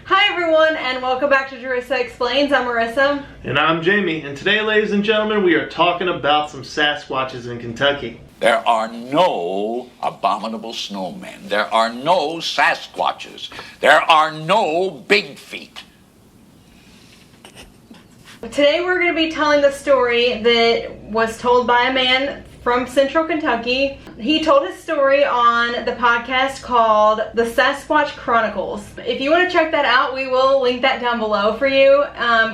Hi everyone, and welcome back to Jarissa Explains. I'm Marissa. And I'm Jamie, and today, ladies and gentlemen, we are talking about some Sasquatches in Kentucky. There are no abominable snowmen. There are no Sasquatches. There are no big feet. Today we're going to be telling the story that was told by a man from Central Kentucky. He told his story on the podcast called The Sasquatch Chronicles. If you want to check that out, we will link that down below for you.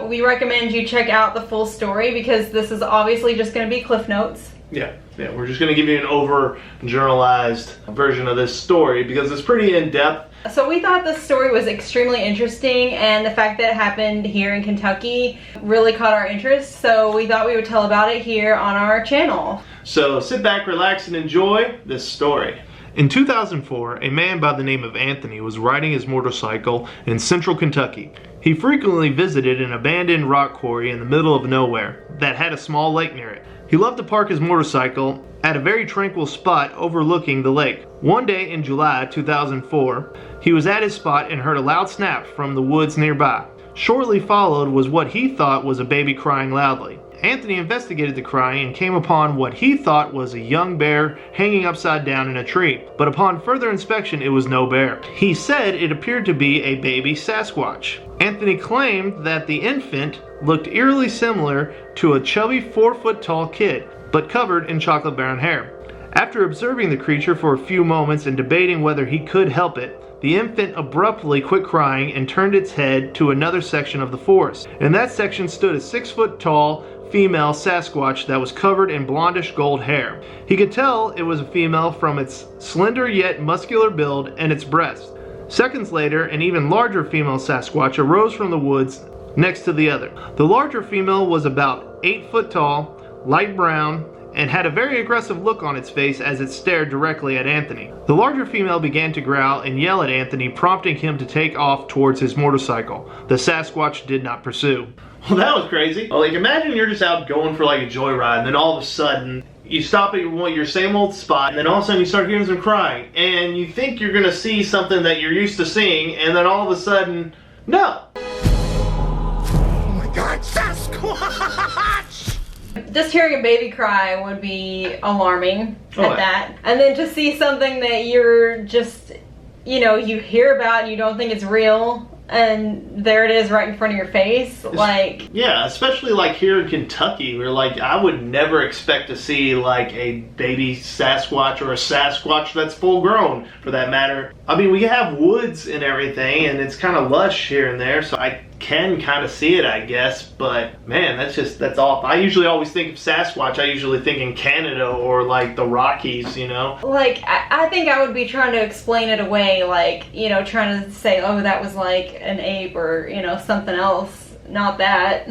We recommend you check out the full story because this is obviously just going to be Cliff Notes. Yeah, we're just going to give you an over-generalized version of this story because it's pretty in-depth. So we thought this story was extremely interesting, and the fact that it happened here in Kentucky really caught our interest, so we thought we would tell about it here on our channel. So sit back, relax, and enjoy this story. In 2004, a man by the name of Anthony was riding his motorcycle in Central Kentucky. He frequently visited an abandoned rock quarry in the middle of nowhere that had a small lake near it. He loved to park his motorcycle at a very tranquil spot overlooking the lake. One day in July 2004, he was at his spot and heard a loud snap from the woods nearby. Shortly followed was what he thought was a baby crying loudly. Anthony investigated the crying and came upon what he thought was a young bear hanging upside down in a tree. But upon further inspection, it was no bear. He said it appeared to be a baby Sasquatch. Anthony claimed that the infant looked eerily similar to a chubby 4-foot-tall kid, but covered in chocolate brown hair. After observing the creature for a few moments and debating whether he could help it, the infant abruptly quit crying and turned its head to another section of the forest. In that section stood a 6-foot-tall female Sasquatch that was covered in blondish gold hair. He could tell it was a female from its slender yet muscular build and its breast. Seconds later, an even larger female Sasquatch arose from the woods next to the other. The larger female was about 8 foot tall, light brown, and had a very aggressive look on its face as it stared directly at Anthony. The larger female began to growl and yell at Anthony, prompting him to take off towards his motorcycle. The Sasquatch did not pursue. Well, that was crazy. Like, imagine you're just out going for like a joyride, and then all of a sudden, you stop at your same old spot, and then all of a sudden you start hearing some crying, and you think you're gonna see something that you're used to seeing, and then all of a sudden, no! Oh my God, Sasquatch! Just hearing a baby cry would be alarming Oh, that. And then to see something that you're just, you hear about and you don't think it's real, and there it is right in front of your face, like... Yeah, especially like here in Kentucky, where like I would never expect to see like a baby Sasquatch or a Sasquatch that's full grown, for that matter. I mean, we have woods and everything, and it's kind of lush here and there, so I can kind of see it, I guess, but man, that's off. I usually always think of Sasquatch, I usually think in Canada or like the Rockies, Like, I think I would be trying to explain it away, like, trying to say, oh, that was like an ape or, something else, not that.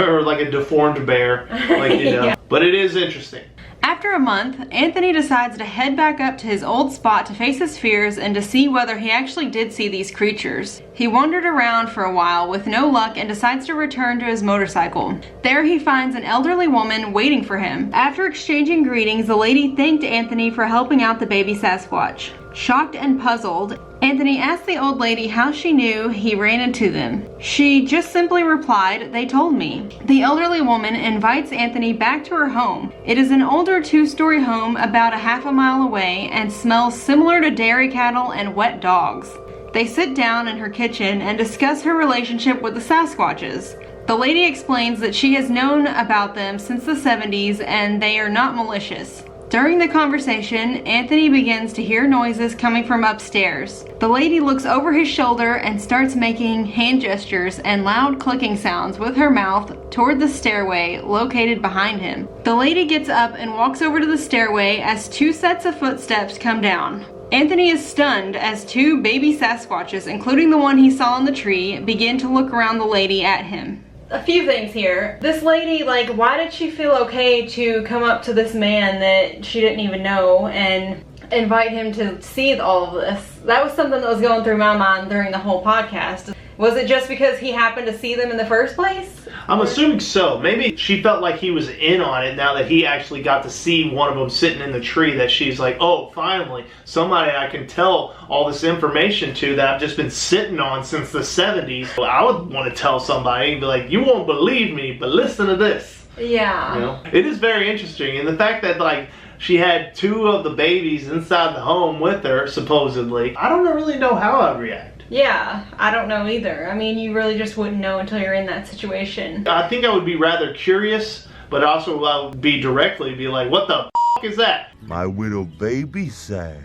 Or like a deformed bear, like, Yeah. But it is interesting. After a month, Anthony decides to head back up to his old spot to face his fears and to see whether he actually did see these creatures. He wandered around for a while with no luck and decides to return to his motorcycle. There he finds an elderly woman waiting for him. After exchanging greetings, the lady thanked Anthony for helping out the baby Sasquatch. Shocked and puzzled, Anthony asked the old lady how she knew he ran into them. She just simply replied, "They told me." The elderly woman invites Anthony back to her home. It is an older 2-story home about a half a mile away and smells similar to dairy cattle and wet dogs. They sit down in her kitchen and discuss her relationship with the Sasquatches. The lady explains that she has known about them since the 70s and they are not malicious. During the conversation, Anthony begins to hear noises coming from upstairs. The lady looks over his shoulder and starts making hand gestures and loud clicking sounds with her mouth toward the stairway located behind him. The lady gets up and walks over to the stairway as 2 sets of footsteps come down. Anthony is stunned as 2 baby Sasquatches, including the one he saw in the tree, begin to look around the lady at him. A few things here. This lady, like, why did she feel okay to come up to this man that she didn't even know and invite him to see all of this? That was something that was going through my mind during the whole podcast. Was it just because he happened to see them in the first place? I'm assuming so. Maybe she felt like he was in on it now that he actually got to see one of them sitting in the tree, that she's like, oh, finally, somebody I can tell all this information to that I've just been sitting on since the 70s. Well, I would want to tell somebody and be like, you won't believe me, but listen to this. Yeah. You know? It is very interesting. And the fact that, like, she had 2 of the babies inside the home with her, supposedly, I don't really know how I'd react. Yeah, I don't know either. I mean, you really just wouldn't know until you're in that situation. I think I would be rather curious, but also I would be like, what the f*** is that? My little baby says.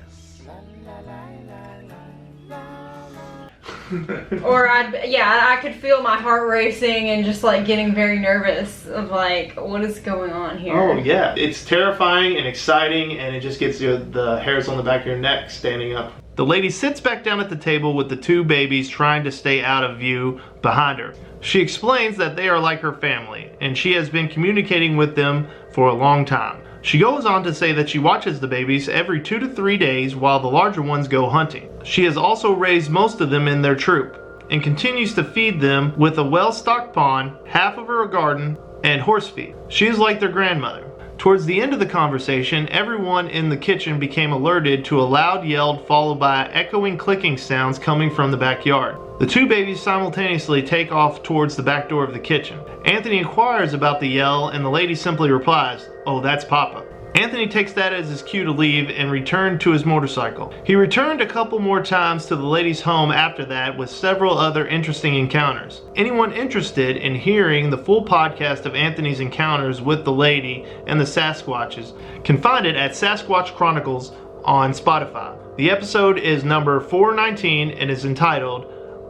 Or I could feel my heart racing and just like getting very nervous of like, what is going on here? Oh yeah, it's terrifying and exciting, and it just gets the hairs on the back of your neck standing up. The lady sits back down at the table with the 2 babies trying to stay out of view behind her. She explains that they are like her family, and she has been communicating with them for a long time. She goes on to say that she watches the babies every 2 to 3 days while the larger ones go hunting. She has also raised most of them in their troop, and continues to feed them with a well-stocked pond, half of her garden, and horse feed. She is like their grandmother. Towards the end of the conversation, everyone in the kitchen became alerted to a loud yell followed by echoing clicking sounds coming from the backyard. The 2 babies simultaneously take off towards the back door of the kitchen. Anthony inquires about the yell, and the lady simply replies, "Oh, that's Papa." Anthony takes that as his cue to leave and return to his motorcycle. He returned a couple more times to the lady's home after that with several other interesting encounters. Anyone interested in hearing the full podcast of Anthony's encounters with the lady and the Sasquatches can find it at Sasquatch Chronicles on Spotify. The episode is number 419 and is entitled,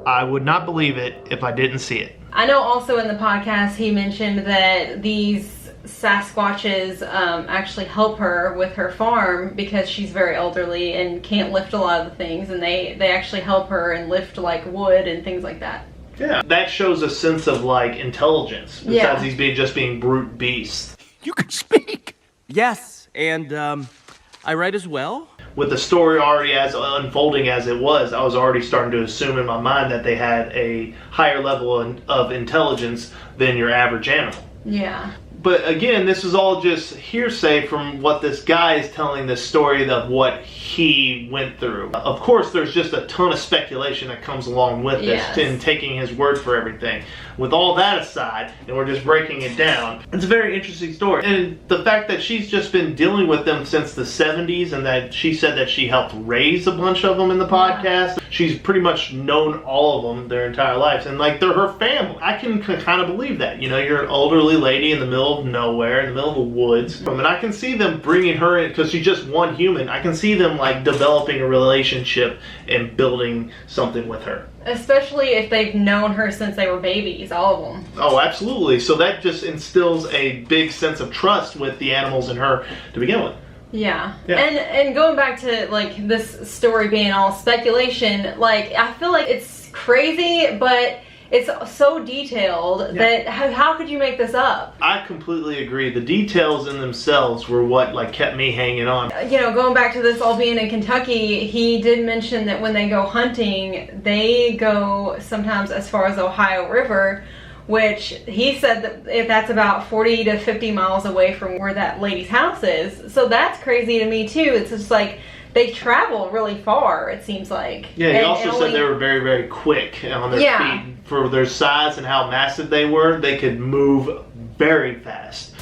I Would Not Believe It If I Didn't See It. I know also in the podcast he mentioned that these Sasquatches actually help her with her farm because she's very elderly and can't lift a lot of the things, and they actually help her and lift like wood and things like that. Yeah, that shows a sense of like intelligence besides these being brute beasts. You can speak. Yes, and I write as well. With the story already as unfolding as it was, I was already starting to assume in my mind that they had a higher level of intelligence than your average animal. Yeah. But again, this is all just hearsay from what this guy is telling the story of what he went through. Of course, there's just a ton of speculation that comes along with this and taking his word for everything. With all that aside, and we're just breaking it down, it's a very interesting story. And the fact that she's just been dealing with them since the 70s, and that she said that she helped raise a bunch of them in the podcast. She's pretty much known all of them their entire lives, and like they're her family. I can kind of believe that. You know, you're an elderly lady in the middle of nowhere, in the middle of the woods. I mean, I can see them bringing her in, because she's just one human. I can see them like developing a relationship and building something with her. Especially if they've known her since they were babies, all of them. Oh, absolutely. So that just instills a big sense of trust with the animals and her to begin with. Yeah. And going back to like this story being all speculation, like I feel like it's crazy, but it's so detailed that how could you make this up? I completely agree. The details in themselves were what like kept me hanging on. You know, going back to this all being in Kentucky, he did mention that when they go hunting, they go sometimes as far as the Ohio River, which he said that if that's about 40 to 50 miles away from where that lady's house is. So that's crazy to me too. It's just like they travel really far, it seems like. Yeah, he also said they were very, very quick on their feet. For their size and how massive they were, they could move very fast.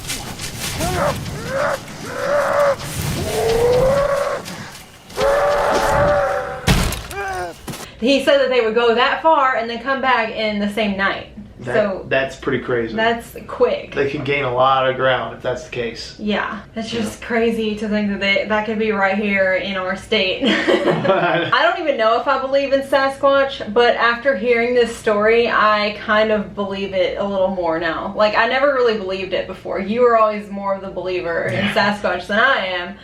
He said that they would go that far and then come back in the same night. That's pretty crazy. That's quick. They can gain a lot of ground if that's the case. Yeah, it's just crazy to think that that could be right here in our state. I don't even know if I believe in Sasquatch, but after hearing this story, I kind of believe it a little more now. Like, I never really believed it before. You were always more of the believer in Sasquatch than I am.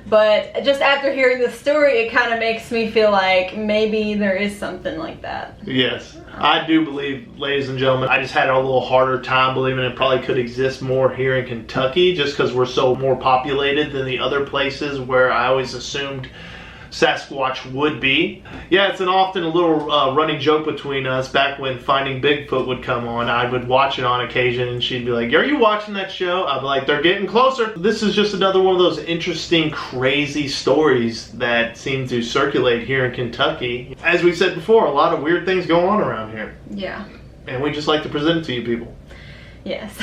But just after hearing the story, it kind of makes me feel like maybe there is something like that. Yes, I do believe, ladies and gentlemen. I just had a little harder time believing it probably could exist more here in Kentucky, just because we're so more populated than the other places where I always assumed Sasquatch would be. Yeah, it's often a little running joke between us. Back when Finding Bigfoot would come on, I would watch it on occasion, and she'd be like, "Are you watching that show?" I'd be like, "They're getting closer." This is just another one of those interesting, crazy stories that seem to circulate here in Kentucky. As we said before, a lot of weird things go on around here. Yeah. And we just like to present it to you people. Yes.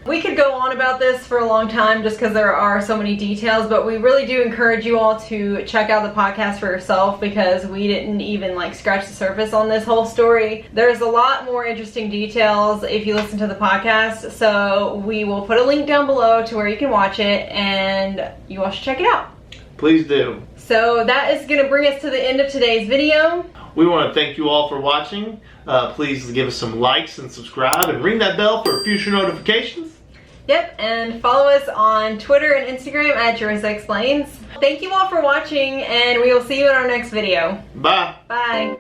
We could go on about this for a long time just because there are so many details, but we really do encourage you all to check out the podcast for yourself because we didn't even like scratch the surface on this whole story. There's a lot more interesting details if you listen to the podcast, so we will put a link down below to where you can watch it and you all should check it out. Please do. So that is going to bring us to the end of today's video. We want to thank you all for watching. Please give us some likes and subscribe and ring that bell for future notifications. Yep, and follow us on Twitter and Instagram at Jarissa Explains. Thank you all for watching, and we will see you in our next video. Bye. Bye.